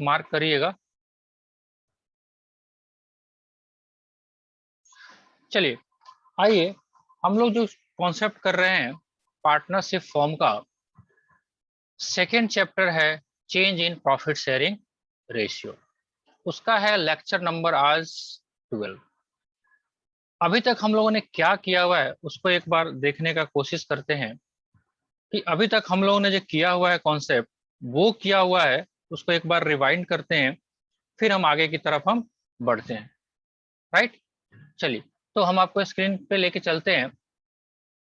Mark करिएगा। चलिए आइए हम लोग जो कॉन्सेप्ट कर रहे हैं पार्टनरशिप फॉर्म का, सेकेंड चैप्टर है change in profit sharing ratio. उसका है लेक्चर नंबर आज 12। अभी तक हम लोगों ने क्या किया हुआ है उसको एक बार देखने का कोशिश करते हैं कि अभी तक हम लोगों ने जो किया हुआ है कॉन्सेप्ट वो किया हुआ है, उसको एक बार रिवाइंड करते हैं, फिर हम आगे की तरफ हम बढ़ते हैं। राइट, चलिए तो हम आपको स्क्रीन पे लेके चलते हैं।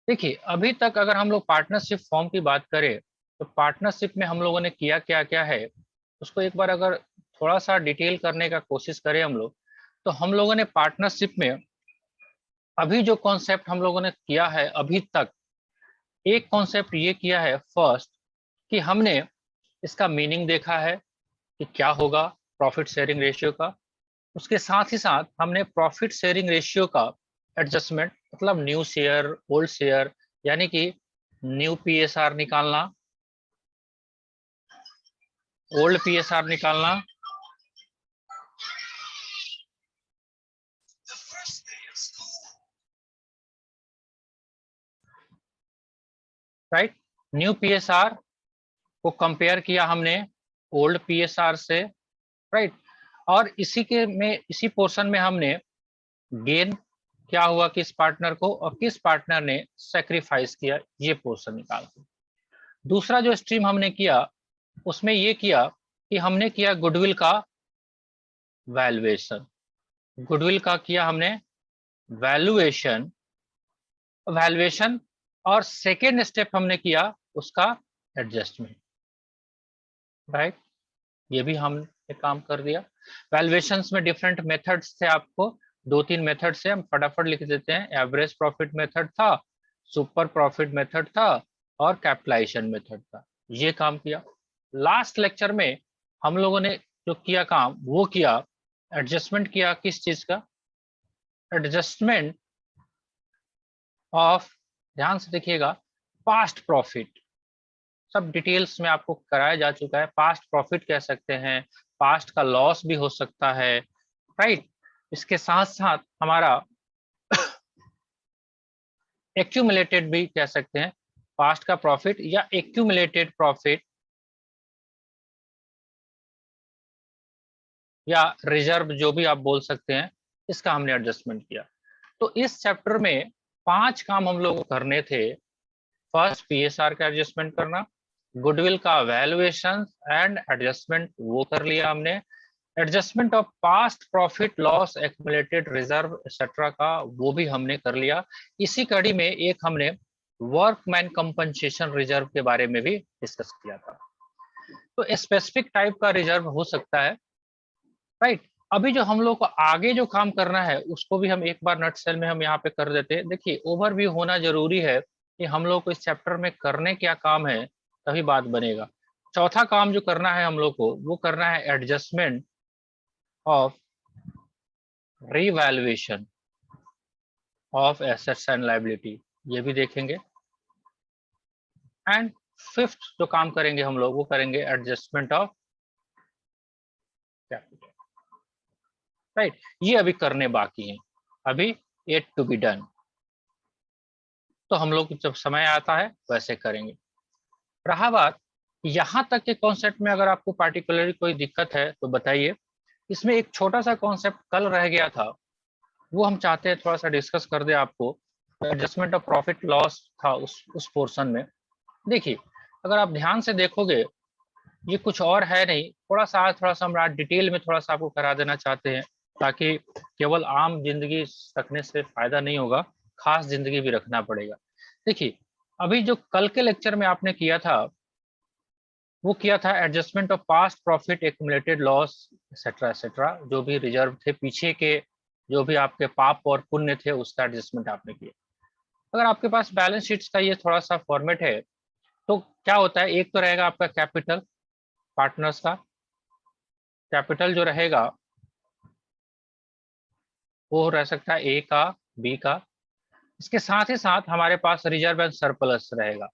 देखिए अभी तक अगर हम लोग पार्टनरशिप फॉर्म की बात करें तो पार्टनरशिप में हम लोगों ने किया क्या क्या है उसको एक बार अगर थोड़ा सा डिटेल करने का कोशिश करें हम लोग, तो हम लोगों ने पार्टनरशिप में अभी जो कॉन्सेप्ट हम लोगों ने किया है अभी तक, एक कॉन्सेप्ट ये किया है फर्स्ट कि हमने इसका मीनिंग देखा है कि क्या होगा प्रॉफिट शेयरिंग रेशियो का। उसके साथ ही साथ हमने प्रॉफिट शेयरिंग रेशियो का एडजस्टमेंट, मतलब न्यू शेयर ओल्ड शेयर, यानी कि न्यू पीएसआर निकालना, ओल्ड पीएसआर निकालना, राइट। न्यू पीएसआर को कंपेयर किया हमने ओल्ड पीएसआर से, राइट। और इसी पोर्शन में हमने गेन क्या हुआ किस पार्टनर को और किस पार्टनर ने सेक्रीफाइस किया, ये पोर्शन निकाल। दूसरा जो स्ट्रीम हमने किया उसमें ये किया कि हमने किया गुडविल का वैल्यूएशन। गुडविल का किया हमने वैल्यूएशन वैल्यूएशन और सेकेंड स्टेप हमने किया उसका एडजस्टमेंट, राइट। ये भी हमने काम कर दिया। वैल्यूएशंस में डिफरेंट मेथड्स थे, आपको दो तीन मेथड से हम फटाफट लिख देते हैं। एवरेज प्रॉफिट मेथड था, सुपर प्रॉफिट मेथड था और कैपिटलाइजेशन मेथड था। ये काम किया। लास्ट लेक्चर में हम लोगों ने जो किया काम वो किया एडजस्टमेंट किया, किस चीज का एडजस्टमेंट ऑफ, ध्यान से देखिएगा, पास्ट प्रॉफिट। सब डिटेल्स में आपको कराया जा चुका है। पास्ट प्रॉफिट कह सकते हैं, पास्ट का लॉस भी हो सकता है, राइट। इसके साथ साथ हमारा एक्यूमुलेटेड भी कह सकते हैं, पास्ट का प्रॉफिट या एक्यूमुलेटेड प्रॉफिट या रिजर्व, जो भी आप बोल सकते हैं, इसका हमने एडजस्टमेंट किया। तो इस चैप्टर में 5 काम हम लोग को करने थे। फर्स्ट पीएसआर का एडजस्टमेंट करना, गुडविल का वैल्यूएशन एंड एडजस्टमेंट वो कर लिया हमने, adjustment of past profit loss accumulated reserve etcetera का वो भी हमने कर लिया। इसी कड़ी में एक हमने वर्कमैन कंपनसेशन रिजर्व के बारे में भी डिस्कस किया था। तो स्पेसिफिक टाइप का रिजर्व हो सकता है, राइट। अभी जो हम लोग को आगे जो काम करना है उसको भी हम एक बार नट सेल में हम यहाँ पे कर देते हैं। देखिए ओवरव्यू होना जरूरी है कि हम लोग को इस चैप्टर में करने क्या काम है, तभी बात बनेगा। चौथा काम जो करना है हम लोग को वो करना है adjustment of revaluation of assets and liability, ये भी देखेंगे। एंड फिफ्थ जो काम करेंगे हम लोग वो करेंगे एडजस्टमेंट ऑफ कैपिटल, राइट। ये अभी करने बाकी हैं, अभी येट टू बी डन। तो हम लोग जब समय आता है वैसे करेंगे। रहा बात यहाँ तक के कॉन्सेप्ट में, अगर आपको पार्टिकुलरली कोई दिक्कत है तो बताइए। इसमें एक छोटा सा कॉन्सेप्ट कल रह गया था, वो हम चाहते हैं थोड़ा सा डिस्कस कर दे आपको। एडजस्टमेंट ऑफ प्रॉफिट लॉस था उस पोर्शन में। देखिए अगर आप ध्यान से देखोगे ये कुछ और है नहीं, थोड़ा सा हम डिटेल में थोड़ा सा आपको करा देना चाहते हैं, ताकि केवल आम जिंदगी रखने से फायदा नहीं होगा, खास जिंदगी भी रखना पड़ेगा। देखिए अभी जो कल के लेक्चर में आपने किया था वो किया था adjustment of past profit accumulated loss etcetera etcetera, जो भी रिजर्व थे पीछे के, जो भी आपके पाप और पुण्य थे उसका एडजस्टमेंट आपने किया। अगर आपके पास बैलेंस शीट्स का ये थोड़ा सा फॉर्मेट है तो क्या होता है, एक तो रहेगा आपका कैपिटल, पार्टनर्स का कैपिटल जो रहेगा वो रह सकता है ए का, बी का। इसके साथ ही साथ हमारे पास रिजर्व एंड सरप्लस रहेगा।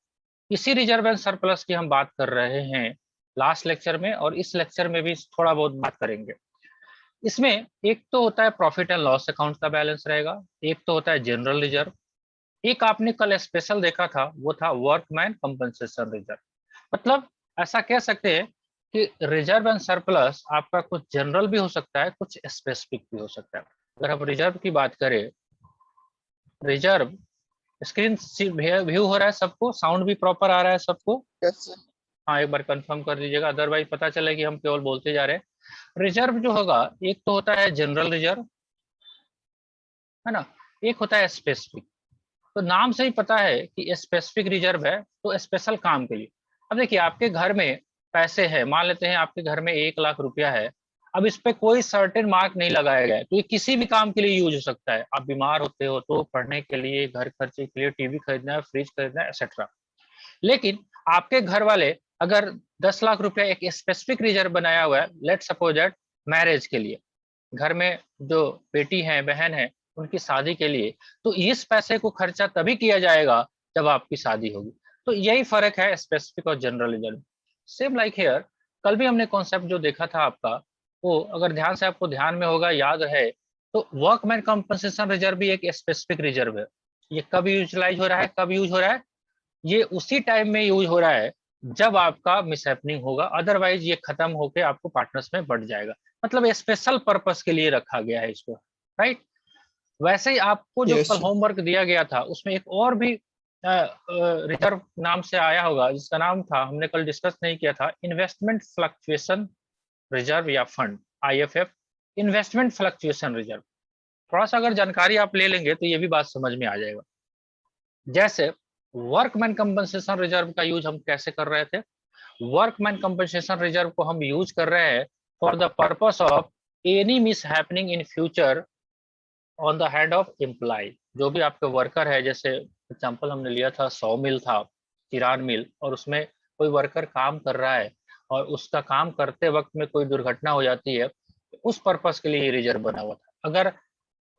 इसी रिजर्व एंड सरप्लस की हम बात कर रहे हैं। लास्ट लेक्चर में और इस लेक्चर में भी थोड़ा बहुत बात करेंगे। इसमें एक तो होता है प्रॉफिट एंड लॉस अकाउंट का बैलेंस रहेगा, एक तो होता है जनरल रिजर्व, एक आपने कल स्पेशल देखा था वो था वर्कमैन कंपनसेशन रिजर्व। मतलब ऐसा कह सकते हैं कि रिजर्व एंड सरप्लस आपका कुछ जनरल भी हो सकता है, कुछ स्पेसिफिक भी हो सकता है। अगर हम रिजर्व की बात करें, रिजर्व स्क्रीन व्यू हो रहा है सबको, साउंड भी प्रॉपर आ रहा है सबको? Yes sir. हाँ, एक बार कंफर्म कर दीजिएगा, अदरवाइज पता चले कि हम केवल बोलते जा रहे हैं। रिजर्व जो होगा, एक तो होता है जनरल रिजर्व, है ना, एक होता है स्पेसिफिक। तो नाम से ही पता है कि स्पेसिफिक रिजर्व है तो स्पेशल काम के लिए। अब देखिए, आपके घर में पैसे हैं, मान लेते हैं आपके घर में 1 लाख रुपया है। अब इस पे कोई सर्टेन मार्क नहीं लगाया गया है, तो ये किसी भी काम के लिए यूज हो सकता है। आप बीमार होते हो तो पढ़ने के लिए, घर खर्चे के लिए, टीवी खरीदना है, फ्रिज खरीदना है, एक्सेट्रा। लेकिन आपके घर वाले अगर 10 लाख रुपया एक स्पेसिफिक रिजर्व बनाया हुआ है, लेट सपोज दैट मैरिज के लिए, घर में जो बेटी है, बहन है, उनकी शादी के लिए, तो इस पैसे को खर्चा तभी किया जाएगा जब आपकी शादी होगी। तो यही फर्क है स्पेसिफिक और general reserve. Same like here, कल भी हमने कॉन्सेप्ट जो देखा था आपका, वो अगर ध्यान से आपको ध्यान में होगा, याद है, तो वर्कमैन कंपनसेशन रिजर्व भी एक स्पेसिफिक रिजर्व है। ये कब यूटिलाइज हो रहा है, कब यूज हो रहा है? ये उसी टाइम में यूज हो रहा है जब आपका मिसहैपनिंग होगा, अदरवाइज ये खत्म होकर आपको पार्टनर्स में बढ़ जाएगा। मतलब स्पेशल पर्पस के लिए रखा गया है इसको, राइट। वैसे ही आपको जो यस कल सर। होमवर्क दिया गया था उसमें एक और भी रिजर्व नाम से आया होगा, जिसका नाम था, हमने कल डिस्कस नहीं किया था, इन्वेस्टमेंट फ्लक्चुएशन रिजर्व या fund, IFF, investment fluctuation reserve. थोड़ा सा अगर जानकारी आप ले लेंगे तो ये भी बात समझ में आ जाएगा। जैसे वर्कमैन कंपनसेशन रिजर्व का यूज हम कैसे कर रहे थे? वर्कमैन कंपनसेशन रिजर्व को हम यूज कर रहे हैं for the purpose of any mishappening in future on the head of employ. जो भी आपके वर्कर है, जैसे एग्जांपल हमने लिया था, 100 मिल था, किरान मिल, और उसमें कोई वर्कर काम कर रहा है और उसका काम करते वक्त में कोई दुर्घटना हो जाती है, तो उस पर्पस के लिए ये रिजर्व बना हुआ था। अगर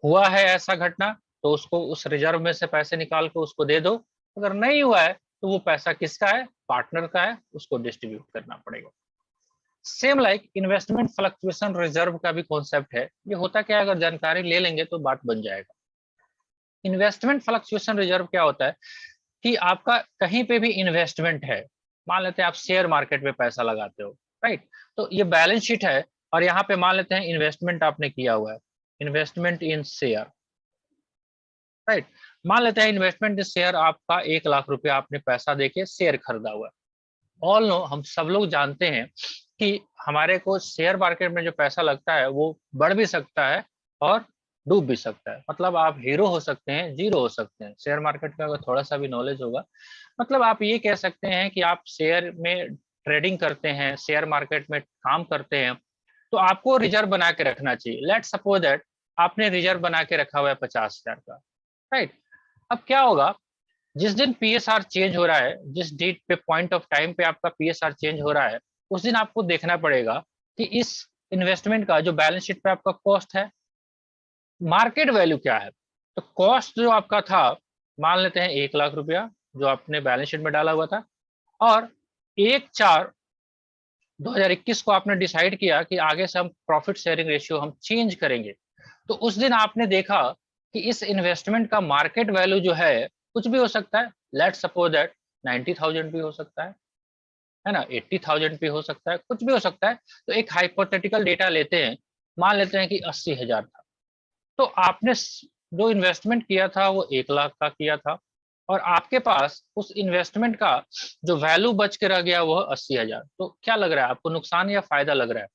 हुआ है ऐसा घटना, तो उसको उस रिजर्व में से पैसे निकाल के उसको दे दो। अगर नहीं हुआ है तो वो पैसा किसका है? पार्टनर का है, उसको डिस्ट्रीब्यूट करना पड़ेगा। Same like investment fluctuation reserve का भी कॉन्सेप्ट है। ये होता क्या है, अगर जानकारी ले लेंगे तो बात बन जाएगा। इन्वेस्टमेंट फ्लक्चुएशन रिजर्व क्या होता है कि आपका कहीं पे भी इन्वेस्टमेंट है, मान लेते हैं आप शेयर मार्केट में पैसा लगाते हो, राइट, तो ये बैलेंस शीट है और यहाँ पे मान लेते हैं इन्वेस्टमेंट आपने किया हुआ है, इन्वेस्टमेंट इन शेयर, राइट। मान लेते हैं इन्वेस्टमेंट इन शेयर आपका 1 लाख रुपया आपने पैसा देके शेयर खरीदा हुआ है। ऑल नो, हम सब लोग जानते हैं कि हमारे को शेयर मार्केट में जो पैसा लगता है वो बढ़ भी सकता है और डूब भी सकता है। मतलब आप हीरो हो सकते हैं, जीरो हो सकते हैं। शेयर मार्केट का अगर थोड़ा सा भी नॉलेज होगा, मतलब आप ये कह सकते हैं कि आप शेयर में ट्रेडिंग करते हैं, शेयर मार्केट में काम करते हैं, तो आपको रिजर्व बना के रखना चाहिए। लेट सपोज दैट आपने रिजर्व बना के रखा हुआ है 50,000 का, राइट। अब क्या होगा, जिस दिन पीएसआर चेंज हो रहा है, जिस डेट पे, पॉइंट ऑफ टाइम पे आपका पीएसआर चेंज हो रहा है, उस दिन आपको देखना पड़ेगा कि इस इन्वेस्टमेंट का जो बैलेंस शीट पे आपका कॉस्ट है, मार्केट वैल्यू क्या है। तो कॉस्ट जो आपका था, मान लेते हैं 1 लाख रुपया जो आपने बैलेंस शीट में डाला हुआ था, और 1/4/2021 को आपने डिसाइड किया कि आगे से हम प्रॉफिट शेयरिंग रेशियो हम चेंज करेंगे। तो उस दिन आपने देखा कि इस इन्वेस्टमेंट का मार्केट वैल्यू जो है, कुछ भी हो सकता है, लेट सपोज दैट 90,000 भी हो सकता है ना, 80,000 भी हो सकता है, कुछ भी हो सकता है। तो एक हाइपोथेटिकल डेटा लेते हैं, मान लेते हैं कि 80,000 था। तो आपने जो इन्वेस्टमेंट किया था वो 1 लाख का किया था, और आपके पास उस इन्वेस्टमेंट का जो वैल्यू बच के रह गया वो 80,000। तो क्या लग रहा है आपको, नुकसान या फायदा लग रहा है?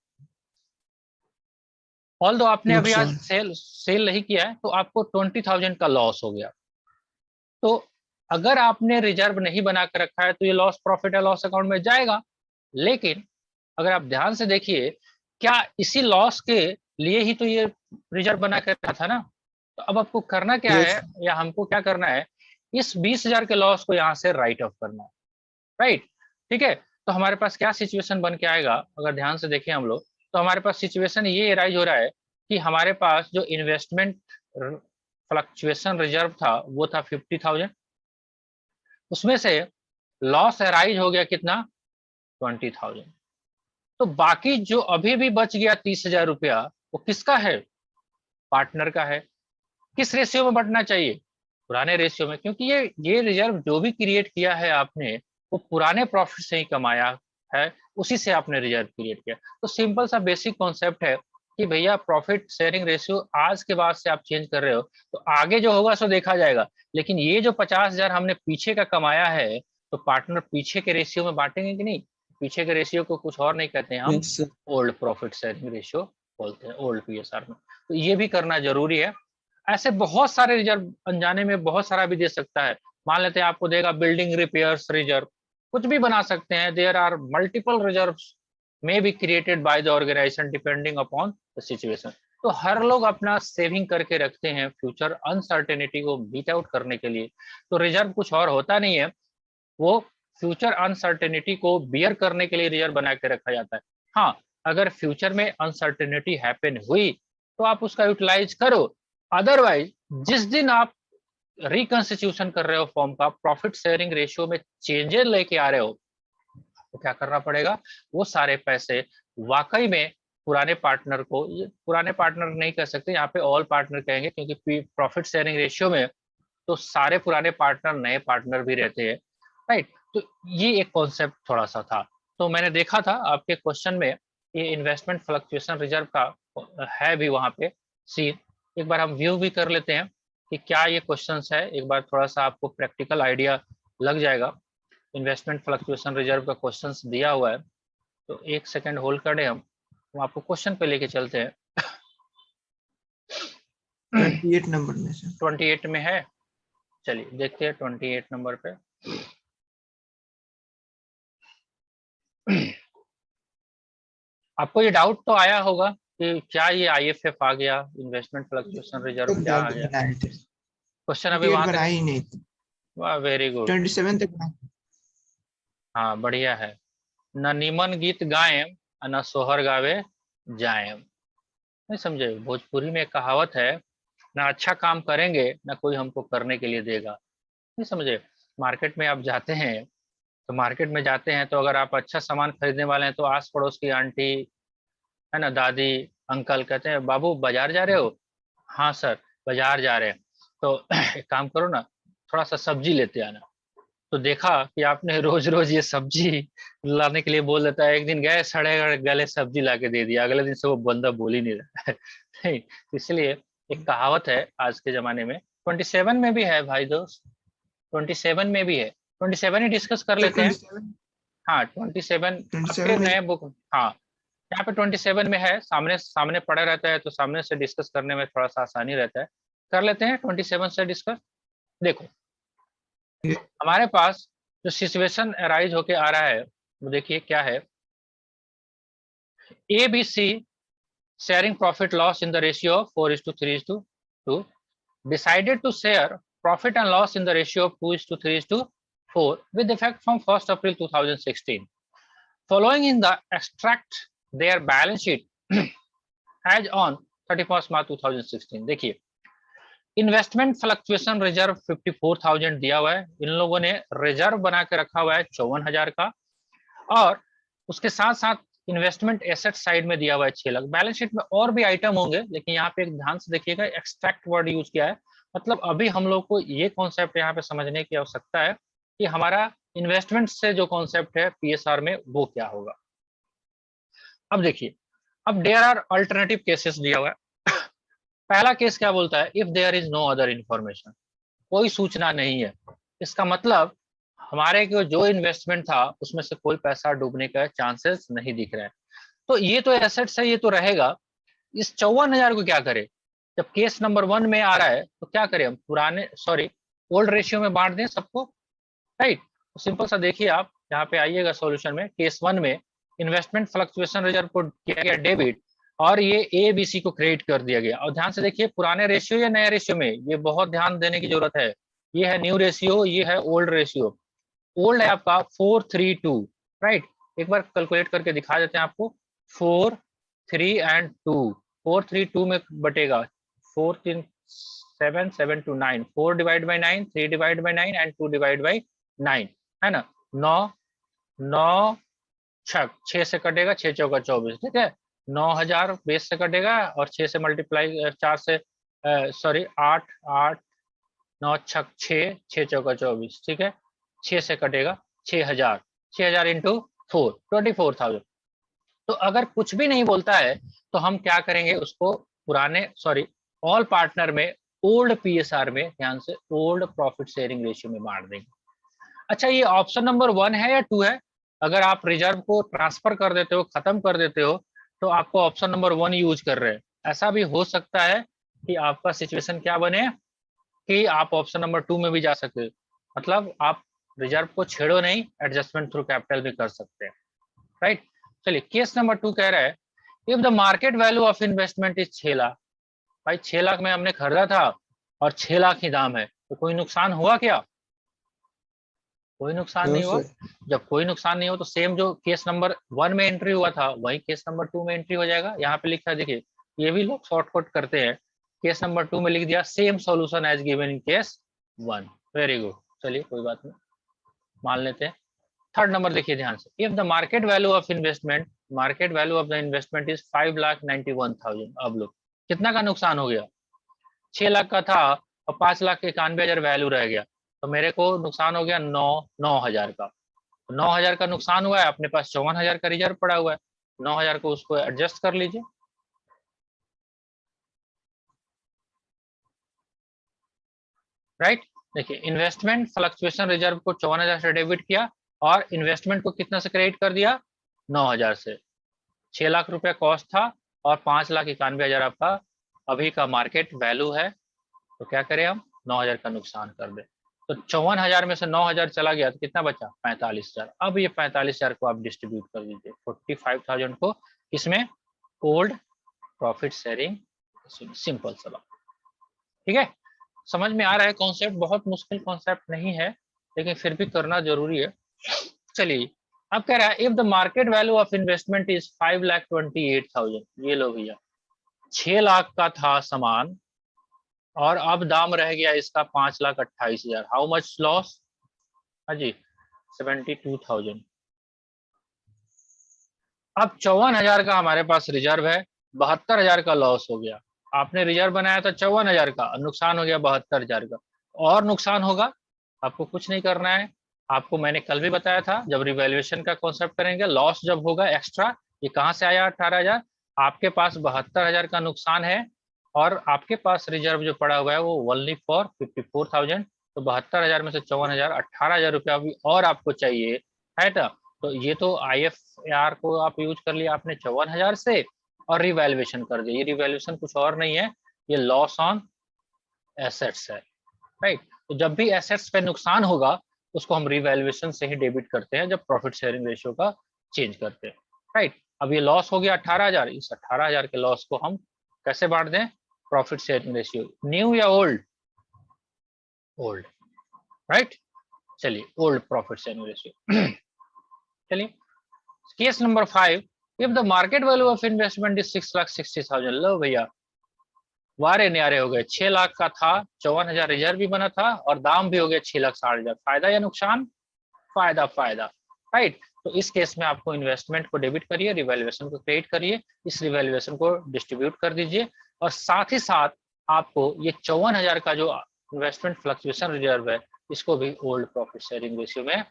ऑल दो आपने अभी आज नुकसान। सेल सेल नहीं किया है तो आपको 20,000 का लॉस हो गया। तो अगर आपने रिजर्व नहीं बना कर रखा है तो ये loss profit and loss account में जाएगा। लेकिन अगर आप ध्यान से देखिए, क्या इसी लॉस के लिए ही तो ये रिजर्व बना कर रखा था ना। तो अब आपको करना क्या यस। है, या हमको क्या करना है, इस 20,000 के लॉस को यहाँ से राइट ऑफ करना है, राइट। ठीक है, तो हमारे पास क्या सिचुएशन बन के आएगा, अगर ध्यान से देखें हम लोग, तो हमारे पास सिचुएशन ये राइज हो रहा है कि हमारे पास जो इन्वेस्टमेंट फ्लक्चुएशन रिजर्व था वो था 50,000, उसमें से लॉस अराइज हो गया कितना, 20,000। तो बाकी जो अभी भी बच गया 30,000 रुपया वो किसका है? पार्टनर का है। किस रेशियो में बढ़ना चाहिए? पुराने रेशियो में, क्योंकि ये रिजर्व जो भी क्रिएट किया है आपने वो पुराने प्रॉफिट से ही कमाया है, उसी से आपने रिजर्व क्रिएट किया। तो सिंपल सा बेसिक कॉन्सेप्ट है कि भैया प्रॉफिट शेयरिंग रेशियो आज के बाद से आप चेंज कर रहे हो तो आगे जो होगा सो देखा जाएगा, लेकिन ये जो 50,000 हमने पीछे का कमाया है तो पार्टनर पीछे के रेशियो में बांटेंगे कि नहीं? पीछे के रेशियो को कुछ और नहीं कहते हैं हम, yes sir. Old profit sharing ratio बोलते हैं, ओल्ड पीएसआर में। तो ये भी करना जरूरी है। ऐसे बहुत सारे रिजर्व अनजाने में बहुत सारा भी दे सकता है। मान लेते हैं आपको देगा बिल्डिंग रिपेयर्स रिजर्व, कुछ भी बना सकते हैं। There are multiple reserves may be created by the organization depending upon the situation। तो हर लोग अपना सेविंग करके रखते हैं फ्यूचर अनसर्टेनिटी को बीट आउट करने के लिए। तो रिजर्व कुछ और होता नहीं है, वो फ्यूचर अनसर्टेनिटी को बियर करने के लिए रिजर्व बना के रखा जाता है। हाँ, अगर फ्यूचर में अनसर्टेनिटी हैपन हुई तो आप उसका यूटिलाइज करो, अदरवाइज जिस दिन आप रिकंस्टिट्यूशन कर रहे हो फॉर्म का, प्रॉफिट शेयरिंग रेशियो में चेंजेस लेके आ रहे हो, तो क्या करना पड़ेगा? वो सारे पैसे वाकई में पुराने पार्टनर को, पुराने पार्टनर नहीं कह सकते यहाँ पे, ऑल पार्टनर कहेंगे, क्योंकि प्रॉफिट शेयरिंग रेशियो में तो सारे पुराने पार्टनर नए पार्टनर भी रहते हैं, राइट। तो ये एक कॉन्सेप्ट थोड़ा सा था। तो मैंने देखा था आपके क्वेश्चन में ये इन्वेस्टमेंट फ्लक्चुएशन रिजर्व का है भी वहां पे सीन। एक बार हम व्यू भी कर लेते हैं कि क्या ये क्वेश्चंस है, एक बार थोड़ा सा आपको प्रैक्टिकल आइडिया लग जाएगा। इन्वेस्टमेंट फ्लक्चुएशन रिजर्व का क्वेश्चंस दिया हुआ है, तो एक सेकंड होल्ड करें, हम आपको क्वेश्चन पे लेके चलते हैं। 28 नंबर में सर। 28 में है, चलिए देखते हैं 28 नंबर पे। आपको ये डाउट तो आया होगा कि क्या ये आईएफएफ आ गया, इन्वेस्टमेंट फ्लक्चुएशन रिजर्व क्या आ गया? बनाए थे, क्वेश्चन अभी 28 वहां तक, बनाए ही नहीं थे, वाह वेरी गुड, 27 तक बनाए। हाँ बढ़िया है। न निमन गीत गाएं न सोहर गावे जाएं। नहीं समझे? भोजपुरी में एक कहावत है, ना अच्छा काम करेंगे ना कोई हमको करने के लिए देगा। नहीं समझे? मार्केट में आप जाते हैं, तो मार्केट में जाते हैं तो अगर आप अच्छा सामान खरीदने वाले हैं तो आस पड़ोस की आंटी है ना, दादी अंकल कहते हैं बाबू बाजार जा रहे हो? हाँ सर बाजार जा रहे हैं। तो एक काम करो ना, थोड़ा सा सब्जी लेते आना। तो देखा कि आपने रोज रोज ये सब्जी लाने के लिए बोल देता है, एक दिन गए सड़े गले सब्जी ला के दे दिया, अगले दिन से वो बंदा बोल ही नहीं रहा है। नहीं, तो इसलिए एक कहावत है आज के जमाने में, 27 में भी है भाई दोस्त, 27 में भी है, 27 ही डिस्कस कर तो लेते हैं। 27 हाँ 27 आपके 27 में नए बुक, हाँ यहाँ पे 27 में है, सामने सामने पड़ा रहता है तो सामने से डिस्कस करने में थोड़ा सा आसानी रहता है। कर लेते हैं 27 से डिस्कस। देखो हमारे पास जो सिचुएशन अराइज होके आ रहा है वो देखिए क्या है। A B C sharing profit loss in the ratio of 4:3:2, decided to share profit and loss in the ratio of 2:3:4 with effect from 1st April 2016. Following in the extract their balance sheet as on 31st March 2016। देखिए investment fluctuation reserve 54,000 दिया हुआ है, इन लोगों ने reserve बना के रखा हुआ है 54,000 का, और उसके साथ साथ इन्वेस्टमेंट एसेट साइड में दिया हुआ है 6 लाख। बैलेंस शीट में और भी आइटम होंगे, लेकिन यहाँ पे एक ध्यान से देखिएगा एक्सट्रैक्ट वर्ड यूज किया है, मतलब अभी हम लोग को ये कॉन्सेप्ट यहाँ पे समझने की आवश्यकता है कि हमारा इन्वेस्टमेंट से जो कॉन्सेप्ट है पीएसआर में वो क्या होगा। अब देखिए, अब देयर आर अल्टरनेटिव केसेस दिया हुआ है। पहला केस क्या बोलता है, if there is no other information, कोई सूचना नहीं है, इसका मतलब हमारे जो इन्वेस्टमेंट था उसमें से कोई पैसा डूबने का चांसेस नहीं दिख रहा है। तो ये तो एसेट्स है, ये तो रहेगा। इस 54,000 को क्या करें? जब केस नंबर 1 में आ रहा है तो क्या करें हम, पुराने सॉरी ओल्ड रेशियो में बांट दें सबको, राइट। तो सिंपल सा देखिए, आप यहाँ पे आइएगा सॉल्यूशन में, केस 1 में इन्वेस्टमेंट फ्लक्चुएशन रिजर्व को किया गया डेबिट और ये ए बी सी को क्रेडिट कर दिया गया। और ध्यान से देखिए पुराने रेशियो या नए रेशियो में, ये बहुत ध्यान देने की जरूरत है। ये है न्यू रेशियो, ये है ओल्ड रेशियो। ओल्ड है आपका 4:3:2, राइट। एक बार कैलकुलेट करके दिखा देते हैं आपको, 4 3 एंड 2, 4:3:2 में बटेगा 4 3 7 7 2 9, 4 divide by 9, 3 divide by 9 and 2 divide by 9, है ना। 9 9 छक 6 से कटेगा, 6 चौका 24, ठीक है। 9000 बेस से कटेगा और 6 से मल्टीप्लाई 4 से सॉरी 8 8 9 छक 6 6 चौका 24, ठीक है। 6 से कटेगा 6000, 6000 इंटू 4 24,000। तो अगर कुछ भी नहीं बोलता है तो हम क्या करेंगे, उसको पुराने सॉरी ऑल पार्टनर में ओल्ड पीएसआर में, ध्यान से, ओल्ड प्रॉफिट शेयरिंग रेशियो में बांट देंगे। अच्छा, ये ऑप्शन नंबर 1 है या 2 है? अगर आप रिजर्व को ट्रांसफर कर देते हो, खत्म कर देते हो, तो आपको ऑप्शन नंबर 1 यूज कर रहे हैं। ऐसा भी हो सकता है कि आपका सिचुएशन क्या बने कि आप ऑप्शन नंबर 2 में भी जा सकते हो, मतलब आप रिजर्व को छेड़ो नहीं, एडजस्टमेंट थ्रू कैपिटल भी कर सकते हैं, राइट। चलिए, केस नंबर 2 कह रहा है if the market value of investment is 6 lakh. भाई 6 लाख में हमने खरीदा था और 6 लाख ही दाम है, तो कोई नुकसान हुआ क्या? कोई नुकसान नो नहीं हुआ। सर। जब कोई नुकसान नहीं हो तो सेम जो केस नंबर 1 में एंट्री हुआ था वही केस नंबर 2 में एंट्री हो जाएगा। यहाँ पे लिखा है, देखिए, ये भी लोग शॉर्टकट करते हैं, केस नंबर 2 में लिख दिया same solution as given in case 1। Very good, चलिए कोई बात नहीं, मान लेते हैं। थर्ड नंबर देखिए ध्यान से, if the market value of investment, market value of the investment is 5,91,000। अब लोग कितना का नुकसान हो गया? 6 लाख का था और 5,91,000 वैल्यू रह गया, तो मेरे को नुकसान हो गया 9,000 का। 9,000 का नुकसान हुआ है, अपने पास 54,000 का रिजर्व पड़ा हुआ है, 9,000 को उसको एडजस्ट कर लीजिए। राइट, देखिए, इन्वेस्टमेंट फ्लक्चुएशन रिजर्व को 54,000 से डेबिट किया और इन्वेस्टमेंट को कितना से क्रेडिट कर दिया? 9,000 से। 6 लाख रुपया कॉस्ट था और 5,91,000 आपका अभी का मार्केट वैल्यू है, तो क्या करें हम? 9,000 का नुकसान कर दे। तो 54,000 में से 9,000 चला गया तो कितना बचा? 45,000। अब ये 45,000 को आप डिस्ट्रीब्यूट कर दीजिए 45,000 को, इसमें ओल्ड प्रॉफिट शेयरिंग, सिंपल सा बात, ठीक है। समझ में आ रहा है कॉन्सेप्ट? बहुत मुश्किल कॉन्सेप्ट नहीं है, लेकिन फिर भी करना जरूरी है। चलिए, अब कह रहा है if the market value of investment is 5,28,000। ये लो भैया, 6 लाख का था सामान और अब दाम रह गया इसका 5,28,000। How much loss? हाँ जी, 72,000। अब 54,000 का हमारे पास रिजर्व है, 72,000 का लॉस हो गया। आपने रिजर्व बनाया था 54,000 का, नुकसान हो गया 72,000 का। और नुकसान होगा, आपको कुछ नहीं करना है। आपको मैंने कल भी बताया था, जब रिवैल्यूएशन का कॉन्सेप्ट करेंगे, लॉस जब होगा एक्स्ट्रा, ये कहाँ से आया 18,000? आपके पास 72,000 का नुकसान है और आपके पास रिजर्व जो पड़ा हुआ है वो ओनली फॉर 54,000। तो 72,000 में से 54,000, 18,000 रुपया भी और आपको चाहिए, है ना? तो ये तो IFR को आप यूज कर लिया आपने 54,000 से और रिवैल्यूएशन कर दिया। ये रिवैल्यूएशन कुछ और नहीं है, ये लॉस ऑन एसेट्स है, राइट। तो जब भी एसेट्स पे नुकसान होगा उसको हम रिवैल्यूएशन से ही डेबिट करते हैं, जब प्रॉफिट शेयरिंग रेशियो का चेंज करते हैं, राइट। अब ये लॉस हो गया 18,000, इस 18,000 के लॉस को हम कैसे बांट दें? प्रॉफिट शेयरिंग रेशियो, न्यू या ओल्ड? Old, right. चलिए, ओल्ड प्रॉफिट शेयरिंग रेशियो। चलिए, case number 5, if the market value of investment is 6,60,000। लो भैया, वारे न्यारे हो गए, 6 लाख का था, 54,000 रिजर्व भी बना था और दाम भी हो गया 6,60,000। फायदा या नुकसान? फायदा, फायदा, राइट। तो इस केस में आपको इन्वेस्टमेंट को डेबिट करिए, रिवैल्यूएशन को क्रेडिट करिए, इस रिवैल्यूएशन को डिस्ट्रीब्यूट कर दीजिए और साथ ही साथ आपको ये 54,000 का जो इन्वेस्टमेंट फ्लक्चुएशन रिजर्व है इसको भी ओल्ड प्रॉफिट शेयरिंग रेशियो में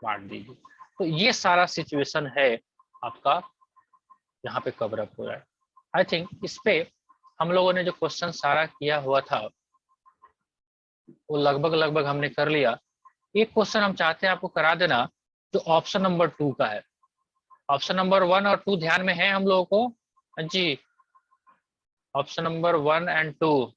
बांट दीजिए। तो ये सारा सिचुएशन है आपका, यहाँ पे कवर अप हो रहा है। आई थिंक इस पे हम लोगों ने जो क्वेश्चन सारा किया हुआ था वो लगभग लगभग हमने कर लिया। एक क्वेश्चन हम चाहते हैं आपको करा देना, जो ऑप्शन नंबर 2 का है। ऑप्शन नंबर 1 और 2 ध्यान में है हम लोगों को? हाँ जी, ऑप्शन नंबर 1 एंड 2।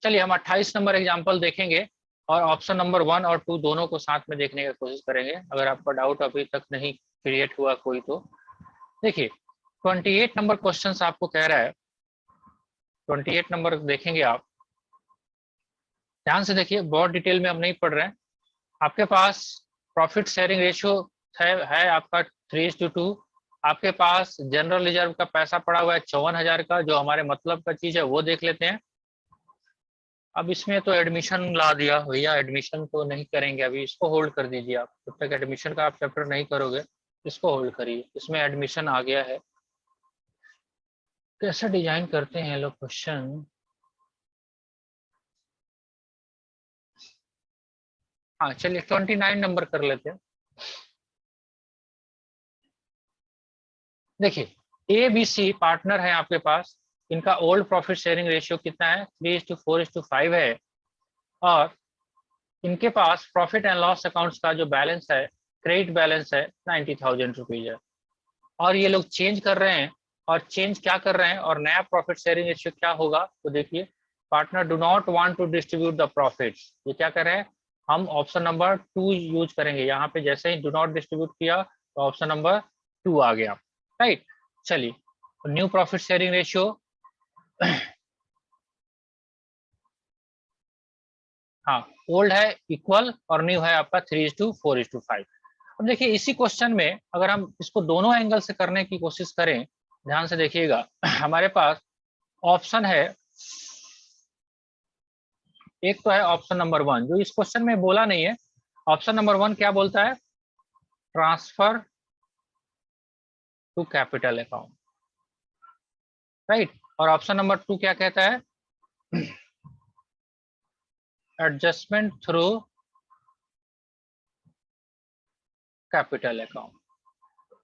चलिए, हम 28 नंबर एग्जाम्पल देखेंगे और ऑप्शन नंबर 1 और 2 दोनों को साथ में देखने की कोशिश करेंगे। अगर आपका डाउट अभी तक नहीं क्रिएट हुआ कोई, तो देखिए 28 नंबर क्वेश्चन आपको कह रहा है, 28 नंबर देखेंगे आप, ध्यान से देखिए, बहुत डिटेल में हम नहीं पढ़ रहे हैं। आपके पास प्रॉफिट शेयरिंग रेशियो है आपका 3:2। आपके पास जनरल रिजर्व का पैसा पड़ा हुआ है 54,000 का, जो हमारे मतलब का चीज है वो देख लेते हैं। अब इसमें तो एडमिशन ला दिया भैया, एडमिशन तो नहीं करेंगे अभी, इसको होल्ड कर दीजिए आप, जब तक एडमिशन का आप चैप्टर नहीं करोगे इसको होल्ड करिए। इसमें एडमिशन आ गया है, कैसा डिजाइन करते हैं लोग क्वेश्चन। हाँ चलिए 29 नंबर कर लेते हैं। देखिए ए बी सी पार्टनर है आपके पास, इनका ओल्ड प्रॉफिट शेयरिंग रेशियो कितना है, 3:4:5 है, और इनके पास प्रॉफिट एंड लॉस अकाउंट्स का जो बैलेंस है, क्रेडिट बैलेंस है 90,000 रुपीज है, और ये लोग चेंज कर रहे हैं, और चेंज क्या कर रहे हैं, और नया प्रॉफिट शेयरिंग रेशियो क्या होगा, तो देखिए partner do not want to distribute the profits, ये क्या कर रहे हैं, हम ऑप्शन नंबर 2 यूज करेंगे। यहाँ पे जैसे ही डू नॉट डिस्ट्रीब्यूट किया तो ऑप्शन नंबर 2 आ गया, राइट। चलिए न्यू प्रॉफिट शेयरिंग रेशियो, हाँ ओल्ड है इक्वल और न्यू है आपका 3:4:5। अब देखिए इसी क्वेश्चन में अगर हम इसको दोनों एंगल से करने की कोशिश करें, ध्यान से देखिएगा, हमारे पास ऑप्शन है, एक तो है ऑप्शन नंबर 1 जो इस क्वेश्चन में बोला नहीं है। ऑप्शन नंबर 1 क्या बोलता है, transfer to capital account, right. और ऑप्शन नंबर 2 क्या कहता है, एडजस्टमेंट थ्रू कैपिटल अकाउंट।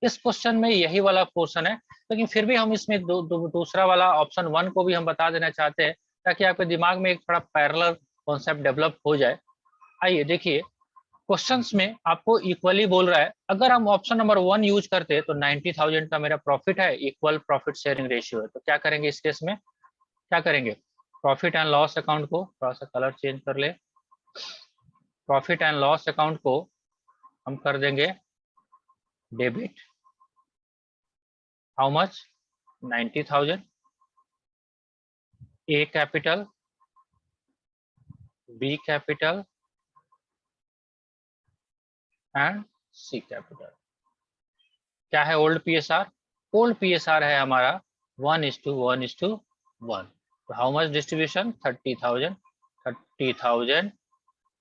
इस क्वेश्चन में यही वाला पोर्शन है, लेकिन फिर भी हम इसमें दूसरा वाला ऑप्शन 1 को भी हम बता देना चाहते हैं, ताकि आपके दिमाग में एक थोड़ा पैरेलल कॉन्सेप्ट डेवलप हो जाए। आइए देखिए क्वेश्चंस में आपको इक्वली बोल रहा है, अगर हम ऑप्शन नंबर 1 यूज करते तो 90,000 का मेरा प्रॉफिट है, इक्वल प्रॉफिट शेयरिंग रेशियो है, तो क्या करेंगे इस केस में, क्या करेंगे, प्रॉफिट एंड लॉस अकाउंट को थोड़ा सा कलर चेंज कर ले, प्रॉफिट एंड लॉस अकाउंट को हम कर देंगे debit, how much, 90,000, A capital, B capital and C capital. क्या है ओल्ड पीएसआर, ओल्ड पीएसआर है हमारा 1:1:1। तो हाउ मच डिस्ट्रीब्यूशन, 30,000, 30,000,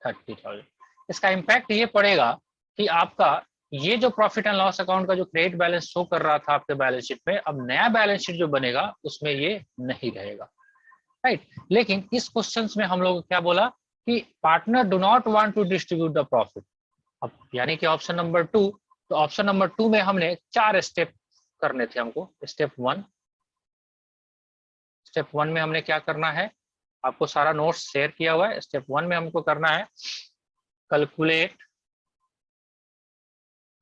30,000। इसका इम्पैक्ट ये पड़ेगा कि आपका ये जो प्रॉफिट एंड लॉस अकाउंट का जो क्रेडिट बैलेंस शो कर रहा था आपके बैलेंस शीट में, अब नया बैलेंस शीट जो बनेगा उसमें ये नहीं रहेगा, राइट। लेकिन इस क्वेश्चन में हम लोग क्या बोला कि partner do not want to distribute the profit, अब यानी कि ऑप्शन नंबर 2, तो ऑप्शन नंबर 2 में हमने 4 स्टेप करने थे हमको। स्टेप 1 में हमने क्या करना है, आपको सारा नोट्स शेयर किया हुआ है। स्टेप 1 में हमको करना है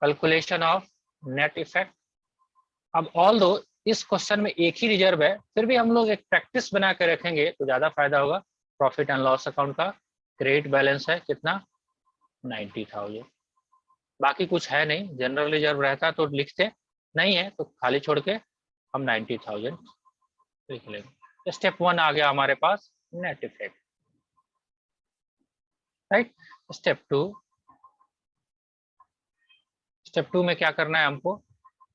कैलकुलेशन ऑफ नेट इफेक्ट। अब ऑल दो इस क्वेश्चन में एक ही रिजर्व है, फिर भी हम लोग एक प्रैक्टिस बना के रखेंगे तो ज्यादा फायदा होगा। प्रॉफिट एंड लॉस अकाउंट का क्रेडिट बैलेंस है कितना, 90,000, बाकी कुछ है नहीं, जनरल रिजर्व रहता तो लिखते, नहीं है तो खाली छोड़ के हम 90,000 लिख लेंगे। स्टेप 1 आ गया हमारे पास नेट इफेक्ट, राइट। स्टेप 2 में क्या करना है हमको,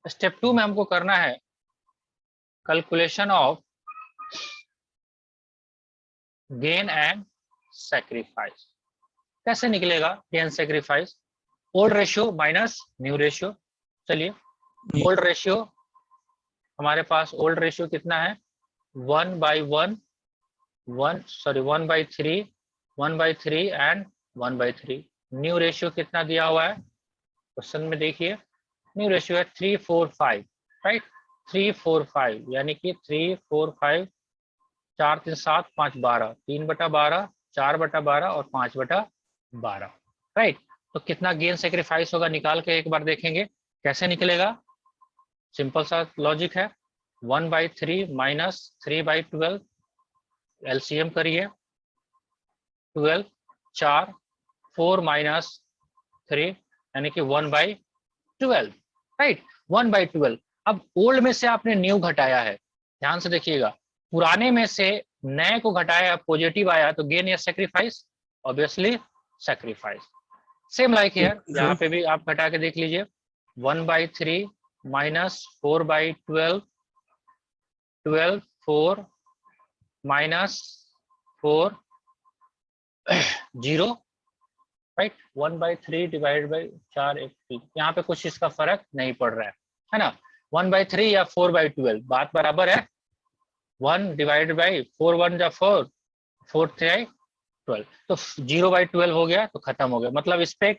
स्टेप 2 में हमको करना है calculation of gain and sacrifice. कैसे निकलेगा gain sacrifice, old ratio minus new ratio. चलिए ओल्ड रेशियो हमारे पास, ओल्ड रेशियो कितना है, 1/1, 1/3 एंड 1/3। न्यू रेशियो कितना दिया हुआ है क्वेश्चन में, देखिए न्यू रेशियो है 3:4:5, राइट। 3:4:5 यानी कि 3:4:5, 4 3 7 5 12, 3/12, 4/12 और 5/12, राइट। तो कितना गेन सेक्रीफाइस होगा निकाल के एक बार देखेंगे कैसे निकलेगा। सिंपल सा लॉजिक है, 1/3 माइनस 3/12, एलसीएम करिए 12, 4, 4 माइनस 3 यानी कि 1/12, राइट, 1/12। अब ओल्ड में से आपने न्यू घटाया है, ध्यान से देखिएगा, पुराने में से नए को घटाया, पॉजिटिव आया तो गेन या sacrifice, obviously sacrifice. Same like here, यहाँ पे भी आप घटा के देख लीजिए, 1/3 minus 4/12, 12, 4 minus 4 zero, right, 1/3 divide by 4 1, यहाँ पे कुछ इसका फर्क नहीं पड़ रहा है ना, 1/3 या 4/12 बात बराबर है, 1 डिवाइड बाई 4 1 जा 4, 4 3 12, तो 0/12 हो गया तो खत्म हो गया, मतलब इस पे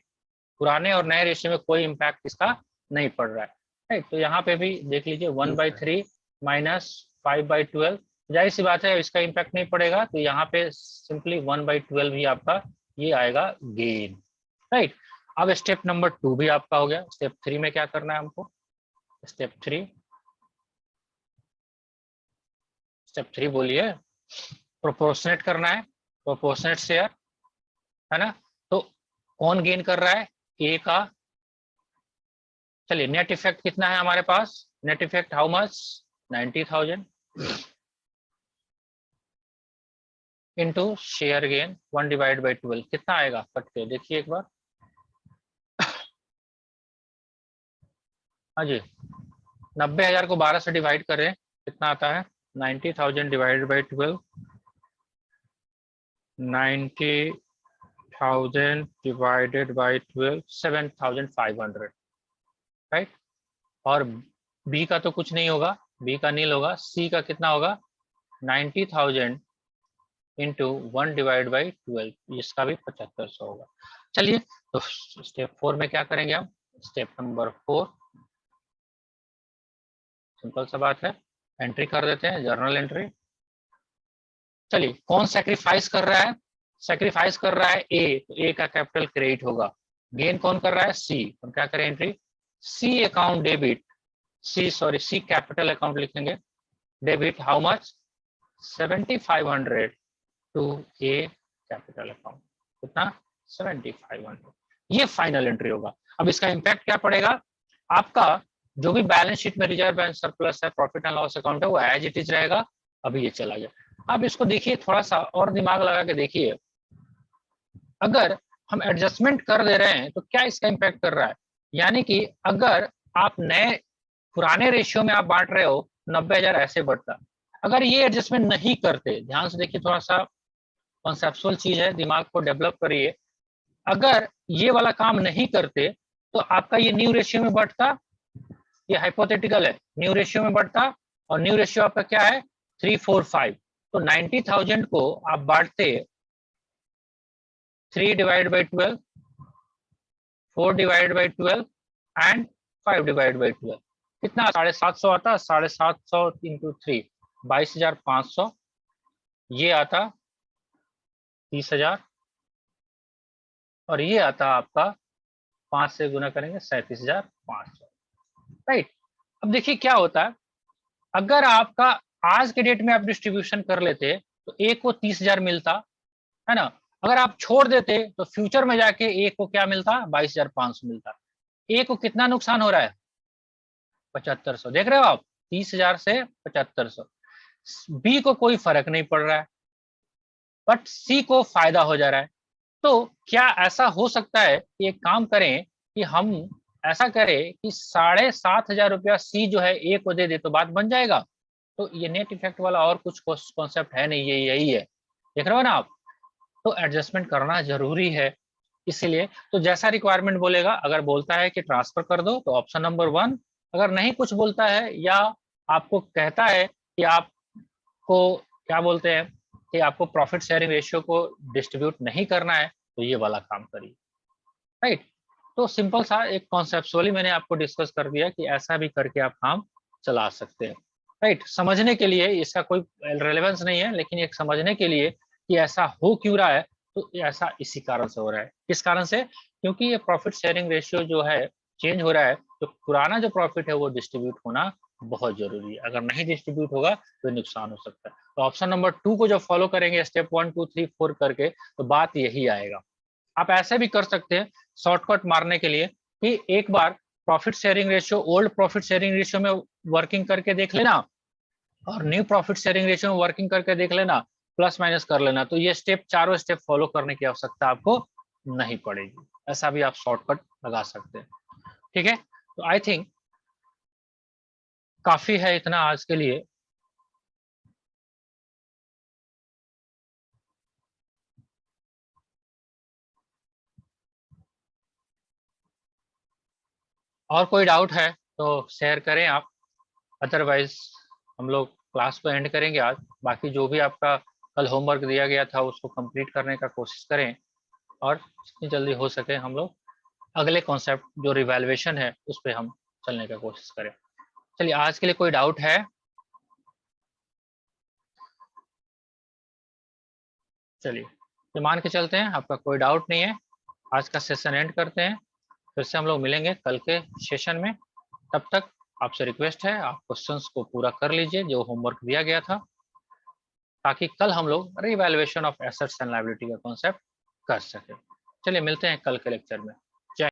पुराने और नए रेशियो में कोई इम्पैक्ट इसका नहीं पड़ रहा है, राइट। तो यहाँ पे भी देख लीजिए 1/3 माइनस 5/12, जाहिर सी बात है इसका इम्पैक्ट नहीं पड़ेगा, तो यहाँ पे सिंपली 1/12 ही आपका ये आएगा गेन, राइट। अब स्टेप नंबर 2 भी आपका हो गया। स्टेप 3 में क्या करना है हमको, स्टेप 3 बोलिए, प्रोपोर्शनेट करना है, प्रोपोर्शनेट शेयर, है ना। तो कौन गेन कर रहा है, ए का, चलिए नेट इफेक्ट कितना है हमारे पास, net effect how much, 90,000 into share gain 1/12 कितना आएगा, कट के देखिए एक बार, हाँ जी, 90,000 को 12 से डिवाइड करें कितना आता है, 90,000 divided by 12, 90,000 divided by 12, 7,500, right. और बी का तो कुछ नहीं होगा, बी का नील होगा, सी का कितना होगा, 90,000 इंटू 1 डिवाइड बाई 12, इसका भी 7500 होगा। चलिए तो स्टेप 4 में क्या करेंगे हम, स्टेप नंबर 4, सिंपल सा बात है, एंट्री कर देते हैं, जर्नल एंट्री। चलिए कौन सैक्रिफाइस कर रहा है, सैक्रिफाइस कर रहा है ए, तो ए का कैपिटल क्रेडिट होगा, गेन कौन कर रहा है, सी, तो क्या करें entry, C account debit, C capital account लिखेंगे, debit how much, 7,500 to A capital account, कितना, 7,500, ये फाइनल एंट्री होगा। अब इसका इंपैक्ट क्या पड़ेगा, आपका जो भी बैलेंस शीट में रिजर्व एंड सरप्लस है, प्रॉफिट एंड लॉस अकाउंट है, वो एज इट इज रहेगा, अभी ये चला गया। अब इसको देखिए, थोड़ा सा और दिमाग लगा के देखिए, अगर हम एडजस्टमेंट कर दे रहे हैं तो क्या इसका इंपैक्ट कर रहा है, यानी कि अगर आप नए पुराने रेशियो में आप बांट रहे हो, 90,000 ऐसे बढ़ता, अगर ये एडजस्टमेंट नहीं करते, ध्यान से देखिए, थोड़ा सा कॉन्सेप्चुअल चीज है, दिमाग को डेवलप करिए, अगर ये वाला काम नहीं करते तो आपका ये न्यू रेशियो में बढ़ता, ये हाइपोथेटिकल है, न्यू रेशियो में बढ़ता, और न्यू रेशियो आपका क्या है, 3 4 5, तो 90,000 को आप बांटते 3 divide by 12, 4 divide by 12 and 5 divide by 12, कितना 750 आता, 750 इंटू 3, 22,500, ये आता 30,000, और ये आता आपका 5 से गुना करेंगे 37,500, राइट। अब देखिए क्या होता है, अगर आपका आज के डेट में आप डिस्ट्रीब्यूशन कर लेते तो एक को 30,000 मिलता, है ना, अगर आप छोड़ देते तो फ्यूचर में जाके एक को क्या मिलता, 22,500 मिलता, एक को कितना नुकसान हो रहा है, 7,500, देख रहे हो आप, 30,000 से 7,500, बी को कोई फर्क नहीं पड़ रहा है, बट सी को फायदा हो जा रहा है। तो क्या ऐसा हो सकता है कि एक काम करें कि हम ऐसा करें कि 7,500 रुपया सी जो है ए को दे दे, तो बात बन जाएगा। तो ये नेट इफेक्ट वाला और कुछ कॉन्सेप्ट है नहीं, ये यही है, देख रहे हो ना आप। तो एडजस्टमेंट करना जरूरी है, इसीलिए तो जैसा रिक्वायरमेंट बोलेगा, अगर बोलता है कि ट्रांसफर कर दो तो ऑप्शन नंबर 1, अगर नहीं कुछ बोलता है या आपको कहता है कि आपको क्या बोलते हैं कि आपको प्रॉफिट शेयरिंग रेशियो को डिस्ट्रीब्यूट नहीं करना है, तो ये वाला काम करिए, राइट। तो सिंपल सा एक कॉन्सेप्चुअली मैंने आपको डिस्कस कर दिया कि ऐसा भी करके आप काम चला सकते हैं, राइट। समझने के लिए इसका कोई रेलेवेंस नहीं है, लेकिन एक समझने के लिए कि ऐसा हो क्यों रहा है, तो ऐसा इसी कारण से हो रहा है, किस कारण से, क्योंकि ये प्रॉफिट शेयरिंग रेशियो जो है चेंज हो रहा है, तो पुराना जो प्रॉफिट है वो डिस्ट्रीब्यूट होना बहुत जरूरी है, अगर नहीं डिस्ट्रीब्यूट होगा तो नुकसान हो सकता है। तो ऑप्शन नंबर 2 को जब फॉलो करेंगे स्टेप 1 2 3 4 करके, तो बात यही आएगा। आप ऐसे भी कर सकते हैं शॉर्टकट मारने के लिए कि एक बार profit sharing ratio, old profit sharing ratio में वर्किंग करके देख लेना, और न्यू प्रॉफिट शेयरिंग रेशियो में वर्किंग करके देख लेना, प्लस माइनस कर लेना, तो ये स्टेप, चारों स्टेप फॉलो करने की आवश्यकता आपको नहीं पड़ेगी, ऐसा भी आप शॉर्टकट लगा सकते हैं, ठीक है। तो आई थिंक काफी है इतना आज के लिए। और कोई डाउट है तो शेयर करें आप, अदरवाइज हम लोग क्लास को एंड करेंगे आज। बाकी जो भी आपका कल होमवर्क दिया गया था उसको कंप्लीट करने का कोशिश करें, और जितनी जल्दी हो सके हम लोग अगले कॉन्सेप्ट जो रिवैल्यूएशन है उस पर हम चलने का कोशिश करें। चलिए, आज के लिए कोई डाउट है? चलिए, तो मान के चलते हैं आपका कोई डाउट नहीं है। आज का सेशन एंड करते हैं, फिर से हम लोग मिलेंगे कल के सेशन में। तब तक आपसे रिक्वेस्ट है, आप क्वेश्चंस को पूरा कर लीजिए जो होमवर्क दिया गया था, ताकि कल हम लोग revaluation of assets and liability का कॉन्सेप्ट कर सके। चलिए, मिलते हैं कल के लेक्चर में।